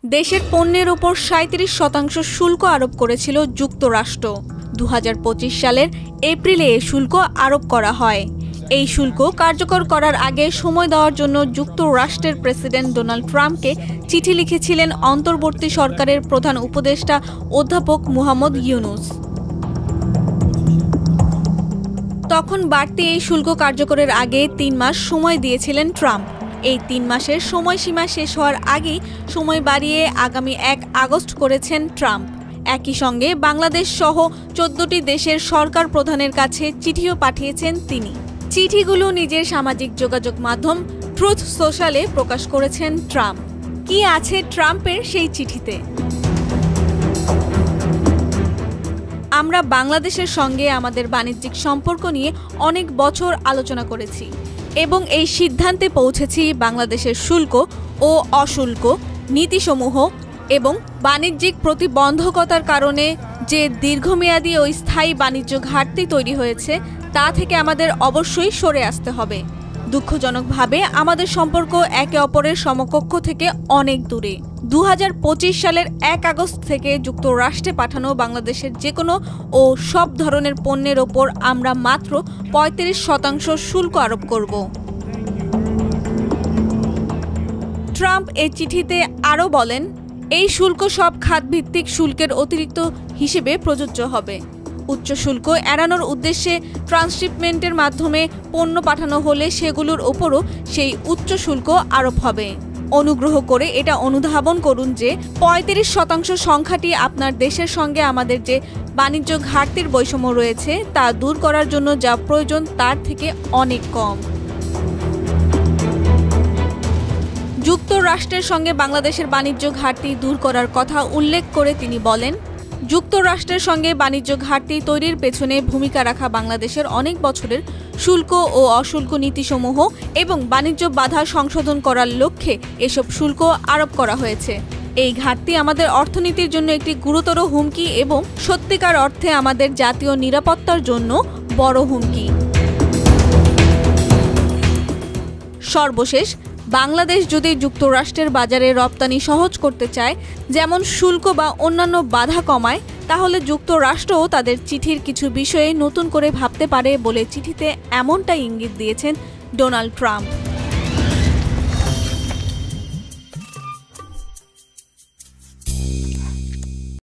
দেশের পণ্যের ওপর ৩৭% শুল্ক আরোপ করেছিল যুক্তরাষ্ট্র। ২০২৫ সালের এপ্রিলে এ শুল্ক আরোপ করা হয়। এই শুল্ক কার্যকর করার আগে সময় দেওয়ার জন্য যুক্তরাষ্ট্রের প্রেসিডেন্ট ডোনাল্ড ট্রাম্পকে চিঠি লিখেছিলেন অন্তর্বর্তী সরকারের প্রধান উপদেষ্টা অধ্যাপক মোহাম্মদ ইউনুস। তখন বাড়তি এই শুল্ক কার্যকরের আগে ৩ মাস সময় দিয়েছিলেন ট্রাম্প। এই ৩ মাসের সময়সীমা শেষ হওয়ার আগেই সময় বাড়িয়ে আগামী ১ আগস্ট করেছেন ট্রাম্প। একই সঙ্গে বাংলাদেশ সহ ১৪টি দেশের সরকার প্রধানের কাছে চিঠিও পাঠিয়েছেন তিনি। চিঠিগুলো নিজের সামাজিক যোগাযোগ মাধ্যম ট্রুথ সোশ্যালে প্রকাশ করেছেন ট্রাম্প। কি আছে ট্রাম্পের সেই চিঠিতে? আমরা বাংলাদেশের সঙ্গে আমাদের বাণিজ্যিক সম্পর্ক নিয়ে অনেক বছর আলোচনা করেছি এবং এই সিদ্ধান্তে পৌঁছেছি বাংলাদেশের শুল্ক ও অশুল্ক নীতিসমূহ এবং বাণিজ্যিক প্রতিবন্ধকতার কারণে যে দীর্ঘমেয়াদী ও স্থায়ী বাণিজ্য ঘাটতি তৈরি হয়েছে তা থেকে আমাদের অবশ্যই সরে আসতে হবে। দুঃখজনকভাবে আমাদের সম্পর্ক একে অপরের সমকক্ষ থেকে অনেক দূরে। ২০২৫ সালের ১ আগস্ট থেকে যুক্তরাষ্ট্রে পাঠানো বাংলাদেশের যে কোনো ও সব ধরনের পণ্যের ওপর আমরা মাত্র ৩৫% শুল্ক আরোপ করব। ট্রাম্প এই চিঠিতে আরও বলেন, এই শুল্ক সব খাতভিত্তিক শুল্কের অতিরিক্ত হিসেবে প্রযোজ্য হবে। উচ্চ শুল্ক এড়ানোর উদ্দেশ্যে ট্রান্সশিপমেন্টের মাধ্যমে পণ্য পাঠানো হলে সেগুলোর ওপরও সেই উচ্চ শুল্ক আরোপ হবে। অনুগ্রহ করে এটা অনুধাবন করুন যে ৩৫% সংখ্যাটি আপনার দেশের সঙ্গে আমাদের যে বাণিজ্য ঘাটতির বৈষম্য রয়েছে তা দূর করার জন্য যা প্রয়োজন তার থেকে অনেক কম। যুক্তরাষ্ট্রের সঙ্গে বাংলাদেশের বাণিজ্য ঘাটতি দূর করার কথা উল্লেখ করে তিনি বলেন, যুক্তরাষ্ট্রের সঙ্গে বাণিজ্য ঘাটতি তৈরির পেছনে ভূমিকা রাখা বাংলাদেশের অনেক বছরের শুল্ক ও অশুল্ক নীতিসমূহ এবং বাণিজ্য বাধা সংশোধন করার লক্ষ্যে এসব শুল্ক আরোপ করা হয়েছে। এই ঘাটতি আমাদের অর্থনীতির জন্য একটি গুরুতর হুমকি এবং সত্যিকার অর্থে আমাদের জাতীয় নিরাপত্তার জন্য বড় হুমকি। সর্বশেষ, বাংলাদেশ যদি যুক্তরাষ্ট্রের বাজারে রপ্তানি সহজ করতে চায়, যেমন শুল্ক বা অন্যান্য বাধা কমায়, তাহলে যুক্তরাষ্ট্রও তাদের চিঠির কিছু বিষয়ে নতুন করে ভাবতে পারে বলে চিঠিতে এমনটাই ইঙ্গিত দিয়েছেন ডোনাল্ড ট্রাম্প।